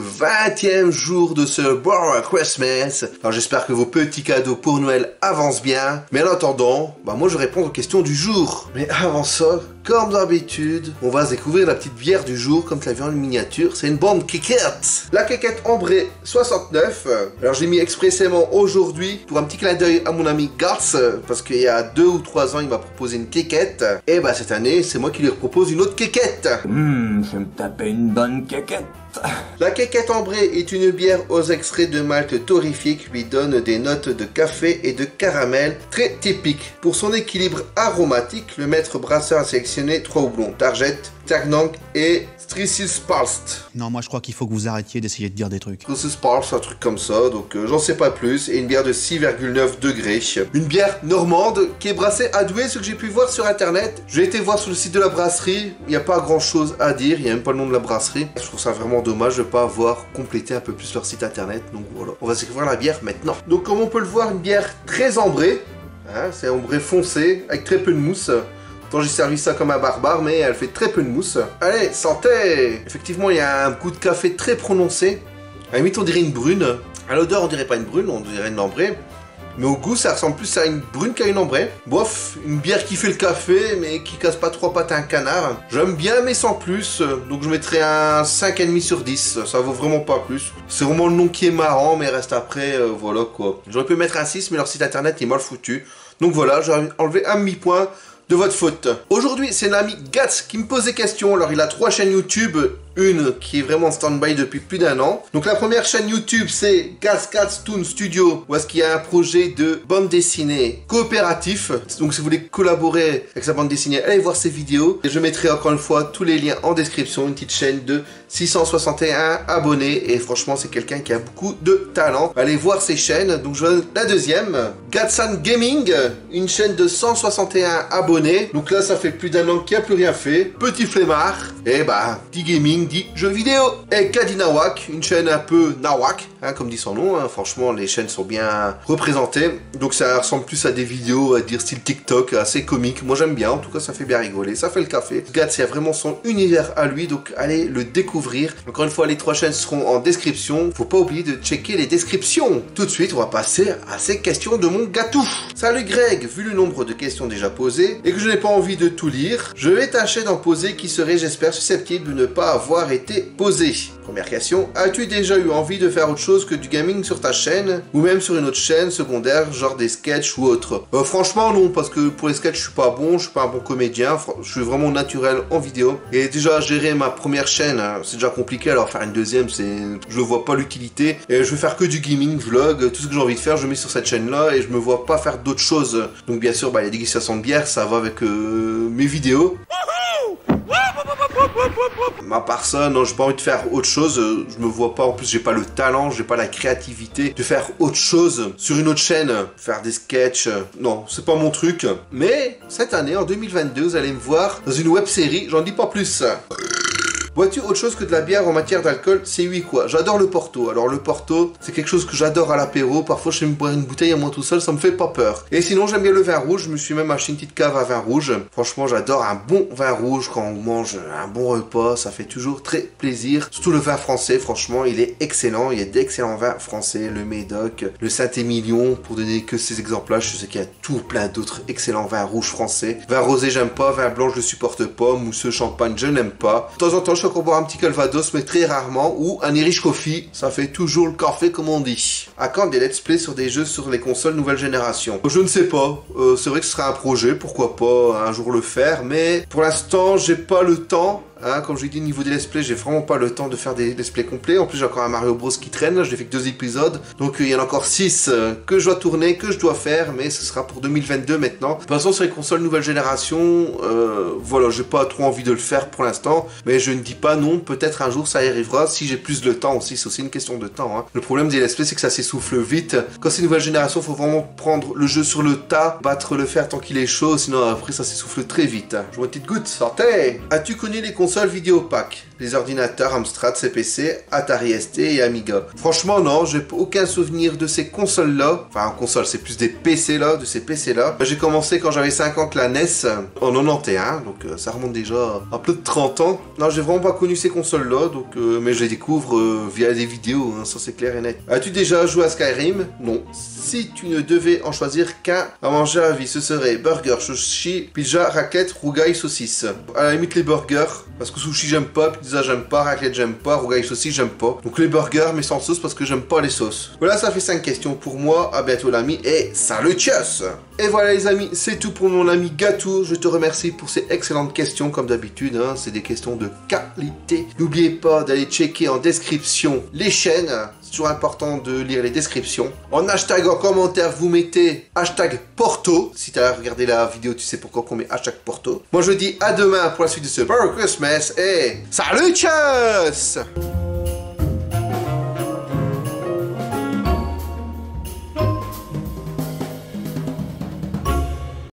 20e jour de ce Borrow Christmas. Alors j'espère que vos petits cadeaux pour Noël avancent bien. Mais en attendant, moi je vais répondre aux questions du jour. Mais avant ça, comme d'habitude, on va se découvrir la petite bière du jour, comme tu l'as vu en miniature. C'est une bonne quéquette. La quéquette ambrée 69. Alors j'ai mis expressément aujourd'hui pour un petit clin d'œil à mon ami Garth, parce qu'il y a 2 ou 3 ans, il m'a proposé une quéquette. Et cette année, c'est moi qui lui propose une autre quéquette. Je vais me taper une bonne quéquette. La quéquette ambrée est une bière aux extraits de malt torréfié qui lui donne des notes de café et de caramel très typiques. Pour son équilibre aromatique, le maître brasseur a sélectionné 3 houblons, Target, Tagnank et Strissilspalst. Non, moi je crois qu'il faut que vous arrêtiez d'essayer de dire des trucs. Strissilspalst, un truc comme ça, donc j'en sais pas plus. Et une bière de 6,9 degrés. Une bière normande qui est brassée à Douai, ce que j'ai pu voir sur internet. J'ai été voir sur le site de la brasserie, il n'y a pas grand chose à dire, il n'y a même pas le nom de la brasserie. Je trouve ça vraiment dommage de ne pas avoir complété un peu plus leur site internet. Donc voilà, on va découvrir la bière maintenant. Donc comme on peut le voir, une bière très ambrée. C'est ambré foncé, avec très peu de mousse. J'ai servi ça comme un barbare, mais elle fait très peu de mousse. Allez, santé! Effectivement, il y a un goût de café très prononcé. À la limite, on dirait une brune. À l'odeur, on dirait pas une brune, on dirait une ambrée. Mais au goût, ça ressemble plus à une brune qu'à une ambrée. Bof, une bière qui fait le café, mais qui casse pas 3 pattes à un canard. J'aime bien, mais sans plus. Donc je mettrais un 5,5 sur 10. Ça vaut vraiment pas plus. C'est vraiment le nom qui est marrant, mais reste après, voilà quoi. J'aurais pu mettre un 6, mais leur site internet est mal foutu. Donc voilà, j'ai enlevé un demi-point de votre faute. Aujourd'hui, c'est l'ami Gats qui me pose des questions. Alors, il a 3 chaînes YouTube. Une qui est vraiment en stand-by depuis plus d'1 an. Donc la première chaîne YouTube, c'est Gats Toon Studio, où est-ce qu'il y a un projet de bande dessinée coopératif. Donc si vous voulez collaborer avec sa bande dessinée, allez voir ses vidéos. Et je mettrai encore une fois tous les liens en description. Une petite chaîne de 661 abonnés. Et franchement, c'est quelqu'un qui a beaucoup de talent. Allez voir ses chaînes. Donc je donne la deuxième, Gatsan Gaming, une chaîne de 161 abonnés. Donc là, ça fait plus d'1 an qu'il n'a plus rien fait. Petit flemmard. Et petit gaming, dit jeux vidéo. Et Kadi Nawak, une chaîne un peu nawak, comme dit son nom. Franchement, les chaînes sont bien représentées. Donc ça ressemble plus à des vidéos, à dire style TikTok, assez comique. Moi j'aime bien, en tout cas ça fait bien rigoler, ça fait le café. Gats, il y a vraiment son univers à lui, donc allez le découvrir. Encore une fois, les 3 chaînes seront en description. Faut pas oublier de checker les descriptions. Tout de suite, on va passer à ces questions de mon gâtou. Salut Greg, vu le nombre de questions déjà posées et que je n'ai pas envie de tout lire, je vais tâcher d'en poser qui seraient, j'espère, susceptibles de ne pas avoir été posé. Première question, as-tu déjà eu envie de faire autre chose que du gaming sur ta chaîne ou même sur une autre chaîne secondaire, genre des sketchs ou autre? Franchement non, parce que pour les sketchs je suis pas bon, je suis pas un bon comédien, je suis vraiment naturel en vidéo. Et déjà gérer ma première chaîne, c'est déjà compliqué, alors faire une deuxième, je vois pas l'utilité. Et je vais faire que du gaming, vlog, tout ce que j'ai envie de faire, je mets sur cette chaîne là et je me vois pas faire d'autres choses. Donc bien sûr, les dégustations de bière, ça va avec mes vidéos. À part ça, non, j'ai pas envie de faire autre chose, je me vois pas, en plus j'ai pas le talent, j'ai pas la créativité de faire autre chose sur une autre chaîne, faire des sketchs, non, c'est pas mon truc. Mais cette année, en 2022, vous allez me voir dans une web série, j'en dis pas plus. Bois-tu autre chose que de la bière en matière d'alcool? C'est oui quoi. J'adore le Porto. Alors le Porto, c'est quelque chose que j'adore à l'apéro. Parfois je vais me boire une bouteille à moi tout seul, ça me fait pas peur. Et sinon j'aime bien le vin rouge. Je me suis même acheté une petite cave à vin rouge. Franchement j'adore un bon vin rouge quand on mange un bon repas. Ça fait toujours très plaisir. Surtout le vin français, franchement il est excellent. Il y a d'excellents vins français. Le Médoc, le Saint-Émilion, pour donner que ces exemples-là. Je sais qu'il y a tout plein d'autres excellents vins rouges français. Vin rosé j'aime pas, vin blanc je le supporte pas. Mousseux champagne je n'aime pas. De temps en temps je peux encore boire un petit Calvados, mais très rarement, ou un Irish Coffee, ça fait toujours le café comme on dit. À quand des let's play sur des jeux sur les consoles nouvelle génération? Je ne sais pas, c'est vrai que ce serait un projet, pourquoi pas un jour le faire, mais pour l'instant j'ai pas le temps. Comme je l'ai dit, au niveau des let's play, j'ai vraiment pas le temps de faire des let's play complets. En plus, j'ai encore un Mario Bros qui traîne. Là, je n'ai fait que 2 épisodes. Donc, il y en a encore 6 que je dois tourner, que je dois faire. Mais ce sera pour 2022 maintenant. De toute façon, sur les consoles nouvelle génération, voilà, j'ai pas trop envie de le faire pour l'instant. Mais je ne dis pas non. Peut-être un jour, ça y arrivera. Si j'ai plus de temps aussi. C'est aussi une question de temps. Le problème des let's play, c'est que ça s'essouffle vite. Quand c'est une nouvelle génération, il faut vraiment prendre le jeu sur le tas, battre le fer tant qu'il est chaud. Sinon, après, ça s'essouffle très vite. Je vois une petite goutte. Santé! As-tu connu les consoles vidéo pack? les ordinateurs Amstrad, CPC, Atari ST et Amiga. Franchement non, j'ai aucun souvenir de ces consoles-là. Enfin, en console, c'est plus des PC là, de ces PC-là. J'ai commencé quand j'avais 5 ans que la NES, en 91, donc ça remonte déjà à plus de 30 ans. Non, j'ai vraiment pas connu ces consoles-là, donc mais je les découvre via des vidéos, hein, ça c'est clair et net. As-tu déjà joué à Skyrim? Non. Si tu ne devais en choisir qu'un à manger à la vie, ce serait burger, sushi, pizza, raclette, rougail, saucisse. À la limite les burgers, parce que sushi j'aime pas, pizza j'aime pas, raclette j'aime pas, rougail, saucisse j'aime pas. Donc les burgers mais sans sauce parce que j'aime pas les sauces. Voilà, ça fait 5 questions pour moi. À bientôt l'ami et salut tchuss. Et voilà les amis, c'est tout pour mon ami Gatou. Je te remercie pour ces excellentes questions comme d'habitude, hein, c'est des questions de qualité. N'oubliez pas d'aller checker en description les chaînes. C'est toujours important de lire les descriptions. En hashtag en commentaire, vous mettez hashtag Porto. Si tu as regardé la vidéo, tu sais pourquoi on met hashtag Porto. Moi je dis à demain pour la suite de ce Merry Christmas et salut tchuss.